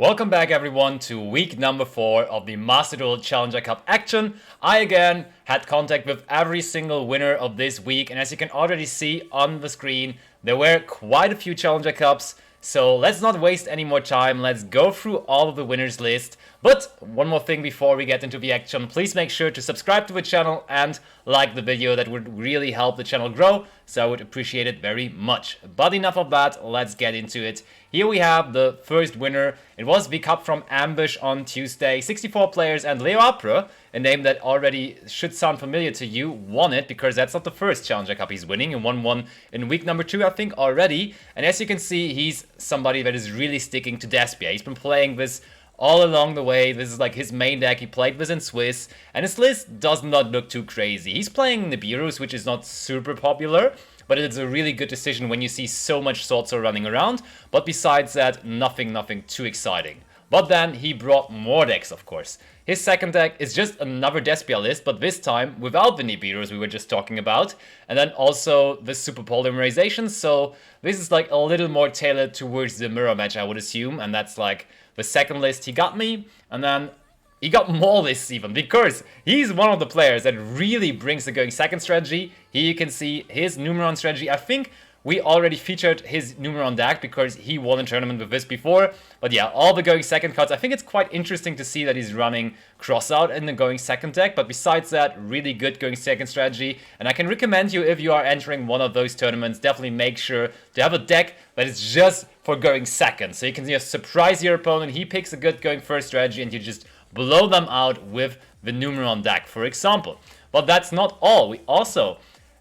Welcome back everyone to week number 4 of the Master Duel Challenger Cup action. I again had contact with every single winner of this week, and as you can already see on the screen, there were quite a few Challenger Cups. So let's not waste any more time, let's go through all of the winners list. But one more thing before we get into the action, please make sure to subscribe to the channel and like the video. That would really help the channel grow, so I would appreciate it very much. But enough of that, let's get into it. Here we have the first winner. It was the Cup from Ambush on Tuesday. 64 players and Leo Apre, a name that already should sound familiar to you, won it because that's not the first Challenger Cup he's winning. He won one in week number 2, I think, already. And as you can see, he's somebody that is really sticking to Despia. He's been playing this all along the way. This is like his main deck. He played this in Swiss, and his list does not look too crazy. He's playing Nibiru's, which is not super popular, but it's a really good decision when you see so much Swordsoul running around. But besides that, nothing too exciting. But then he brought more decks, of course. His second deck is just another Despia list, but this time without the Nibiru's we were just talking about. And then also the Super Polymerization, so this is like a little more tailored towards the mirror match, I would assume. And that's like the second list he got me. And then he got more lists even, because he's one of the players that really brings the going second strategy. Here you can see his Numeron strategy. I think we already featured his Numeron deck because he won a tournament with this before. But yeah, all the going second cards. I think it's quite interesting to see that he's running Crossout in the going second deck. But besides that, really good going second strategy. And I can recommend you, if you are entering one of those tournaments, definitely make sure to have a deck that is just for going second. So you can just surprise your opponent. He picks a good going first strategy and you just blow them out with the Numeron deck, for example. But that's not all. We also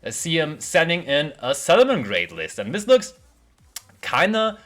see him sending in a Salamangreat list, and this looks kind of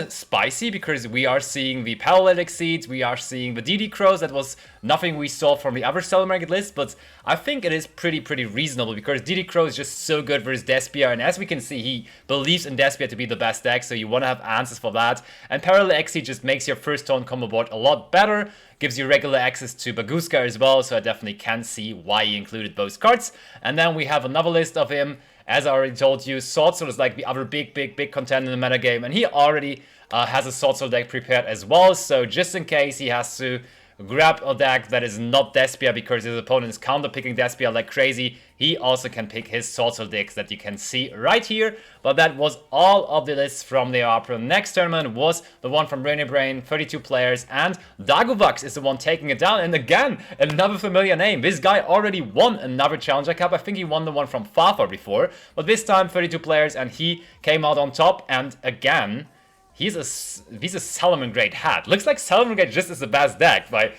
spicy because we are seeing the Paralytic Seeds, we are seeing the DD Crows. That was nothing we saw from the other Salamangreat list, but I think it is pretty reasonable because DD Crow is just so good versus Despia, and as we can see, he believes in Despia to be the best deck, so you want to have answers for that. And Paralytic Seed just makes your first turn combo board a lot better, gives you regular access to Baguska as well, so I definitely can see why he included both cards. And then we have another list of him. As I already told you, Swordsoul is like the other big contender in the metagame, and he already has a Swordsoul deck prepared as well, so just in case he has to grab a deck that is not Despia because his opponent is counter-picking Despia like crazy, he also can pick his Swordsoul decks that you can see right here. But that was all of the lists from the Opera. Next tournament was the one from Brainy Brain, 32 players, and Dagovax is the one taking it down. And again, another familiar name. This guy already won another Challenger Cup. I think he won the one from Fafa before, but this time 32 players, and he came out on top. And again, he's a Salamangreat hat. Looks like Salamangreat just is the best deck by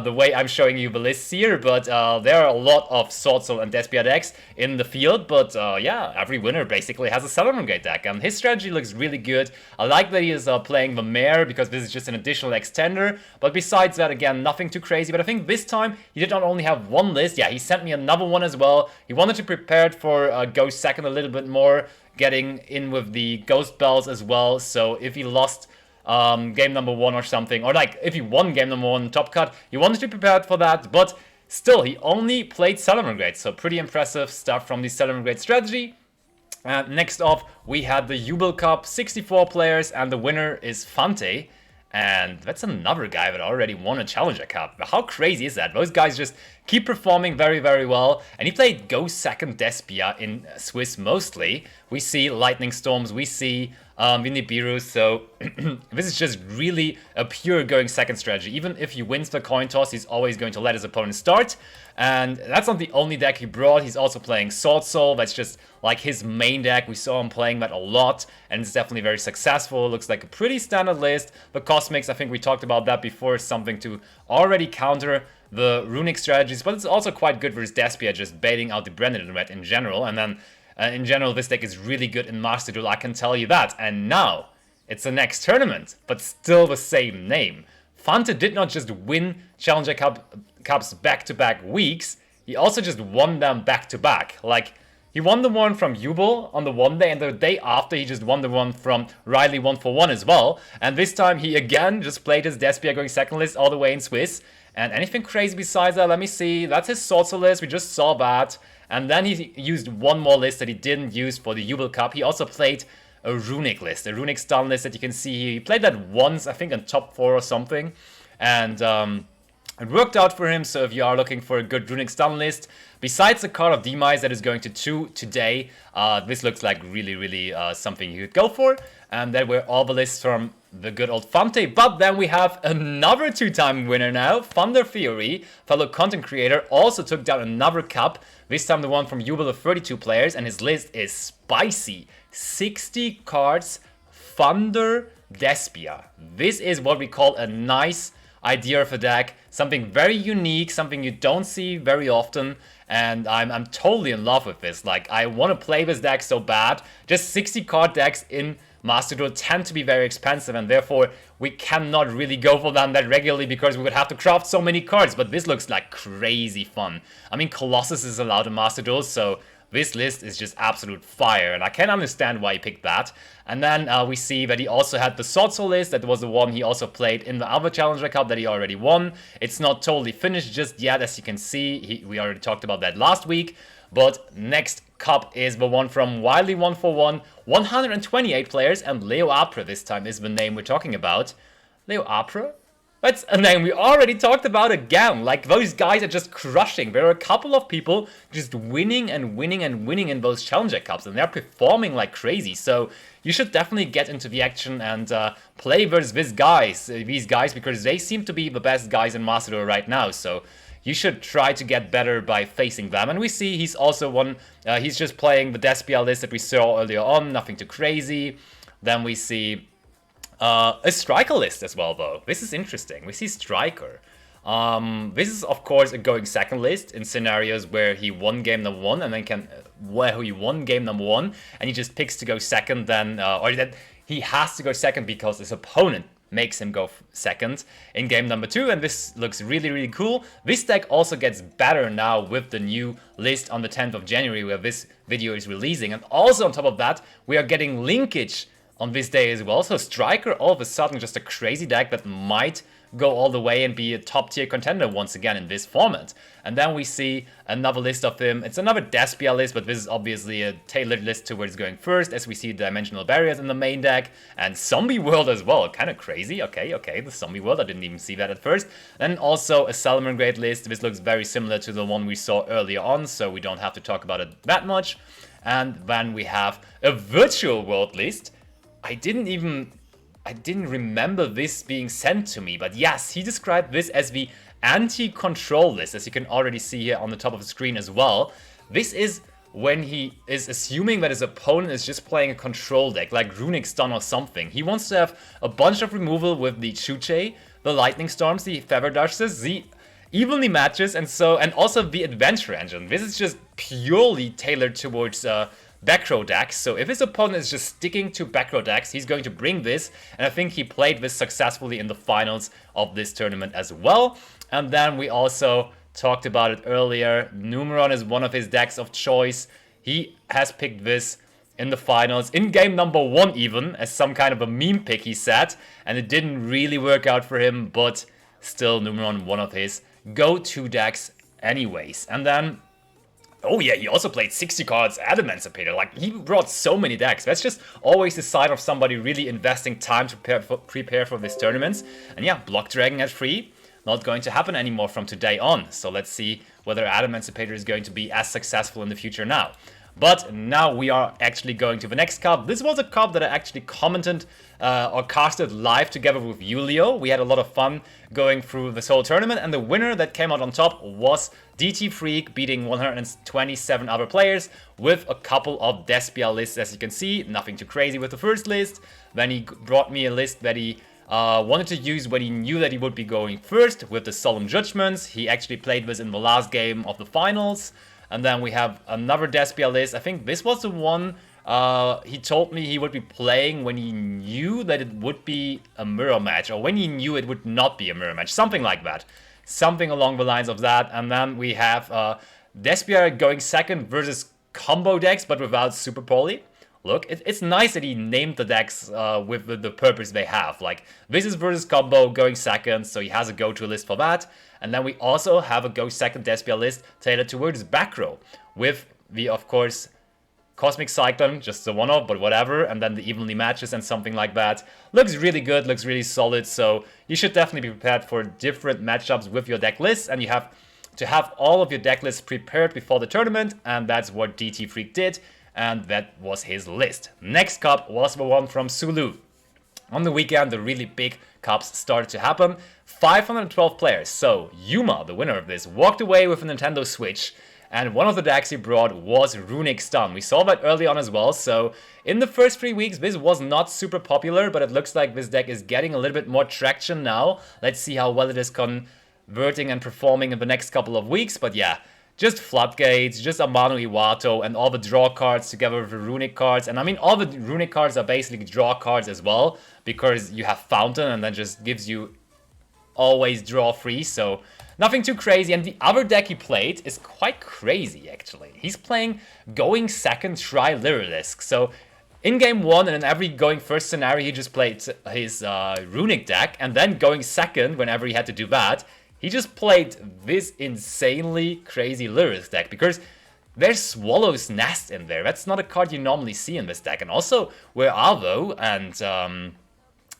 the way I'm showing you the lists here, but there are a lot of Swordsoul and Despia decks in the field, but yeah, every winner basically has a Salamangreat deck, and his strategy looks really good. I like that he is playing the Mare because this is just an additional extender, but besides that, again, nothing too crazy. But I think this time he did not only have one list, yeah, he sent me another one as well. He wanted to prepare for Ghost second a little bit more, getting in with the Ghost Bells as well, so if he lost game number 1 or something, or like if he won game number 1 top cut, he wanted to be prepared for that, but still he only played Salamangreat, so pretty impressive stuff from the Salamangreat strategy. Next off, we had the Jubel Cup, 64 players, and the winner is Fante. And that's another guy that already won a Challenger Cup. How crazy is that? Those guys just keep performing very well. And he played Go Second Despia in Swiss mostly. We see Lightning Storms, we see Nibiru, so this is just really a pure going second strategy. Even if he wins the coin toss, he's always going to let his opponent start. And that's not the only deck he brought. He's also playing Swordsoul. That's just like his main deck. We saw him playing that a lot, and it's definitely very successful. It looks like a pretty standard list. The Cosmics, I think we talked about that before, is something to already counter the runic strategies, but it's also quite good versus Despia, just baiting out the Branded Red in general. And then in general, this deck is really good in Master Duel, I can tell you that. And now, it's the next tournament, but still the same name. Fante did not just win Challenger Cups back-to-back weeks, he also just won them back-to-back. Like, he won the one from Jubel on the one day, and the day after he just won the one from Riley 1-for-1 as well. And this time he again just played his Despia going second list all the way in Swiss. And anything crazy besides that, let me see. That's his Swordsoul list, we just saw that. And then he used one more list that he didn't use for the Jubel Cup. He also played a runic list, a runic stun list that you can see. He played that once, I think, in top 4 or something, and it worked out for him. So if you are looking for a good runic stun list, besides the card of Demise that is going to 2 today, this looks like really something you could go for. And there were all the lists from the good old Fante. But then we have another 2-time winner now. Thunder Theory, fellow content creator, also took down another cup. This time the one from Jubel of 32 players. And his list is spicy. 60 cards, Thunder Despia. This is what we call a nice idea of a deck. Something very unique, something you don't see very often. And I'm totally in love with this. Like, I want to play this deck so bad. Just 60 card decks in Master Duel tend to be very expensive, and therefore we cannot really go for them that regularly because we would have to craft so many cards. But this looks like crazy fun. I mean, Colossus is allowed in Master Duel, so this list is just absolute fire, and I can understand why he picked that. And then we see that he also had the Sword Soul list. That was the one he also played in the other Challenger Cup that he already won. It's not totally finished just yet, as you can see. We already talked about that last week. But next cup is the one from Wildly 141, 128 players, and Leo Apra this time is the name we're talking about. Leo Apra? That's a name we already talked about again. Like, those guys are just crushing. There are a couple of people just winning and winning and winning in those Challenger Cups, and they're performing like crazy. So you should definitely get into the action and play versus these guys, because they seem to be the best guys in Master Duel right now. So you should try to get better by facing them. And we see he's also he's just playing the Despia list that we saw earlier on, nothing too crazy. Then we see a Striker list as well, though. This is interesting. We see Striker. This is, of course, a going second list in scenarios where he won game number 1 and then where he won game number 1 and he just picks to go second, then or that he has to go second because his opponent makes him go second in game number 2, and this looks really cool. This deck also gets better now with the new list on the 10th of January where this video is releasing, and also on top of that we are getting linkage on this day as well. So Striker all of a sudden just a crazy deck that might go all the way and be a top tier contender once again in this format. And then we see another list of him. It's another Despia list, but this is obviously a tailored list to where it's going first, as we see Dimensional Barriers in the main deck and Zombie World as well. Kind of crazy. Okay, the Zombie World, I didn't even see that at first. And also a Salamangreat list. This looks very similar to the one we saw earlier on, so we don't have to talk about it that much. And then we have a Virtual World list. I didn't remember this being sent to me, but yes, he described this as the anti-control list, as you can already see here on the top of the screen as well. This is when he is assuming that his opponent is just playing a control deck, like Runic Stun or something. He wants to have a bunch of removal with the Chuche, the Lightning Storms, the Feather Dashes, the Evenly Matches, and also the Adventure Engine. This is just purely tailored towards back row decks. So if his opponent is just sticking to back row decks, he's going to bring this, and I think he played this successfully in the finals of this tournament as well. And then we also talked about it earlier, Numeron is one of his decks of choice. He has picked this in the finals, in game number 1 even, as some kind of a meme pick, he said, and it didn't really work out for him, but still Numeron one of his go-to decks anyways. And then oh yeah, he also played 60 cards Adamantipator. Like, he brought so many decks. That's just always the sign of somebody really investing time to prepare for these tournaments. And yeah, Block Dragon at 3, not going to happen anymore from today on. So let's see whether Adamantipator is going to be as successful in the future now. But now we are actually going to the next cup. This was a cup that I actually commented or casted live together with Julio. We had a lot of fun going through this whole tournament, and the winner that came out on top was DT Freak, beating 127 other players with a couple of Despia lists, as you can see. Nothing too crazy with the first list. Then he brought me a list that he wanted to use when he knew that he would be going first with the Solemn Judgments. He actually played this in the last game of the finals. And then we have another Despia list. I think this was the one he told me he would be playing when he knew that it would be a mirror match, or when he knew it would not be a mirror match. Something like that. Something along the lines of that. And then we have Despia going second versus combo decks, but without Super Poly. Look, it's nice that he named the decks with the purpose they have. Like, this is versus combo going second, so he has a go-to list for that. And then we also have a go second Despia list tailored towards back row with the, of course, Cosmic Cyclone, just a one-off, but whatever, and then the Evenly Matches and something like that. Looks really good, looks really solid, so you should definitely be prepared for different matchups with your deck lists, and you have to have all of your deck lists prepared before the tournament, and that's what DT Freak did, and that was his list. Next cup was the one from Flooow. On the weekend, the really big cups started to happen. 512 players, so Yuma, the winner of this, walked away with a Nintendo Switch, and one of the decks he brought was Runic Stun. We saw that early on as well, so in the first 3 weeks this was not super popular, but it looks like this deck is getting a little bit more traction now. Let's see how well it is converting and performing in the next couple of weeks, but yeah, just Floodgates, just Amano Iwato, and all the draw cards together with the Runic cards. And I mean, all the Runic cards are basically draw cards as well, because you have Fountain and that just gives you always draw free, so nothing too crazy. And the other deck he played is quite crazy, actually. He's playing Going Second Try Lyrilisk. So in game 1 and in every Going First scenario, he just played his Runic deck, and then Going Second, whenever he had to do that, he just played this insanely crazy Lyrilisk deck, because there's Swallow's Nest in there. That's not a card you normally see in this deck. And also, where Arvo and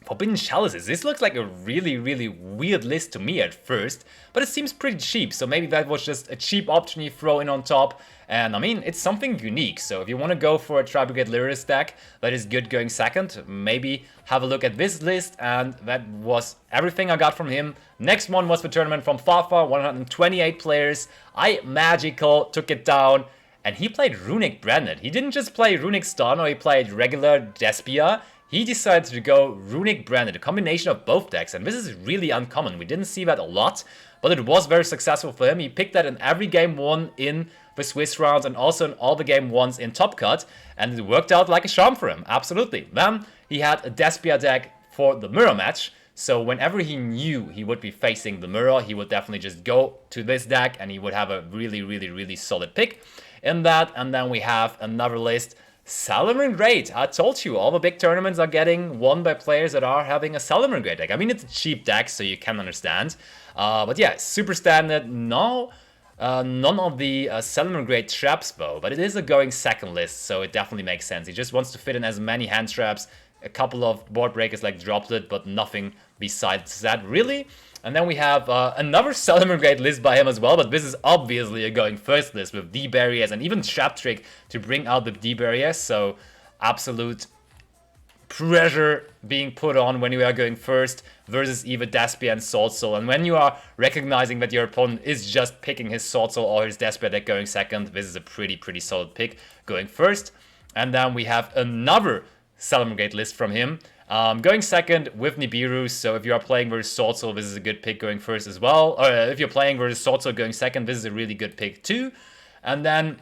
Forbidden Chalices. This looks like a really, really weird list to me at first, but it seems pretty cheap, so maybe that was just a cheap option you throw in on top. And I mean, it's something unique, so if you want to go for a Tri-Brigade Lyrist deck that is good going second, maybe have a look at this list, and that was everything I got from him. Next one was the tournament from Fafa, 128 players. I Magical took it down, and he played Runic Branded. He didn't just play Runic Stun or he played regular Despia. He decided to go Runic Branded, a combination of both decks, and this is really uncommon. We didn't see that a lot, but it was very successful for him. He picked that in every game 1 in the Swiss rounds and also in all the game 1s in Top Cut, and it worked out like a charm for him, absolutely. Then he had a Despia deck for the mirror match, so whenever he knew he would be facing the mirror, he would definitely just go to this deck and he would have a really, really, really solid pick in that. And then we have another list. Salamangreat, I told you, all the big tournaments are getting won by players that are having a Salamangreat deck. I mean, it's a cheap deck, so you can understand. But yeah, super standard. No, none of the Salamangreat traps, though. But it is a going second list, so it definitely makes sense. He just wants to fit in as many hand traps, a couple of board breakers like Droplet, but nothing besides that, really. And then we have another Salamangreat list by him as well, but this is obviously a going first list with D-Barriers and even Trap Trick to bring out the D-Barriers, so absolute pressure being put on when you are going first versus either Despia and Sword Soul. And when you are recognizing that your opponent is just picking his Sword Soul or his Despia deck going second, this is a pretty solid pick going first. And then we have another Salamangreat list from him. Going second with Nibiru, so if you are playing versus Sword Soul, this is a good pick going first as well. Or if you're playing versus Sword Soul going second, this is a really good pick too. And then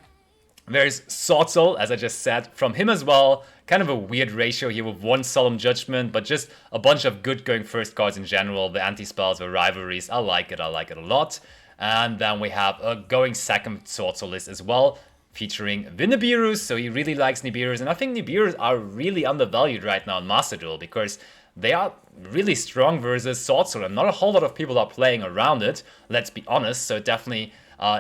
there's Sword Soul, as I just said, from him as well. Kind of a weird ratio here with one Solemn Judgment, but just a bunch of good going first cards in general. The anti-spells, the rivalries, I like it a lot. And then we have a going second Sword Soul list as well, featuring the Nibirus, so he really likes Nibirus, and I think Nibirus are really undervalued right now in Master Duel, because they are really strong versus Sword Soul, and not a whole lot of people are playing around it, let's be honest, so it definitely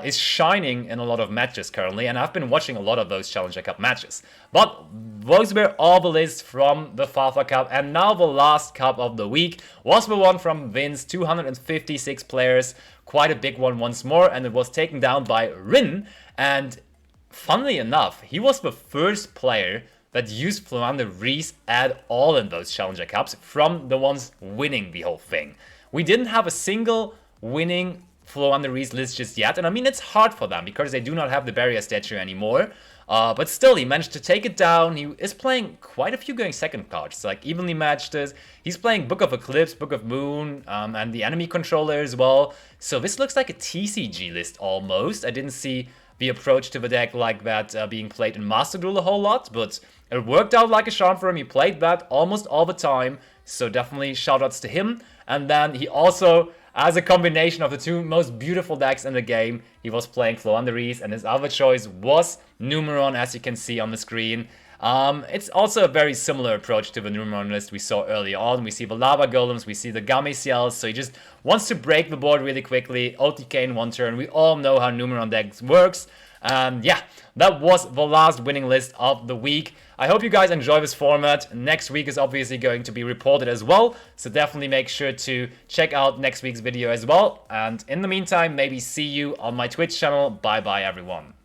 is shining in a lot of matches currently, and I've been watching a lot of those Challenger Cup matches. But those were all the lists from the Fafa Cup, and now the last cup of the week was the one from Vince, 256 players, quite a big one once more, and it was taken down by Rin, and funnily enough, he was the first player that used Floanda Reese at all in those Challenger Cups from the ones winning the whole thing. We didn't have a single winning Floanda Reese list just yet, and I mean, it's hard for them because they do not have the barrier statue anymore. But still, he managed to take it down. He is playing quite a few going second cards, like evenly matched. He's playing Book of Eclipse, Book of Moon, and the enemy controller as well. So this looks like a TCG list almost. I didn't see the approach to the deck like that being played in Master Duel a whole lot, but it worked out like a charm for him. He played that almost all the time, so definitely shoutouts to him. And then he also, as a combination of the two most beautiful decks in the game, he was playing Floanderies, and his other choice was Numeron, as you can see on the screen. It's also a very similar approach to the Numeron list we saw earlier on. We see the Lava Golems, we see the Gameciels, so he just wants to break the board really quickly, OTK in one turn. We all know how Numeron decks works. And yeah, that was the last winning list of the week. I hope you guys enjoy this format. Next week is obviously going to be reported as well, so definitely make sure to check out next week's video as well. And in the meantime, maybe see you on my Twitch channel. Bye bye everyone.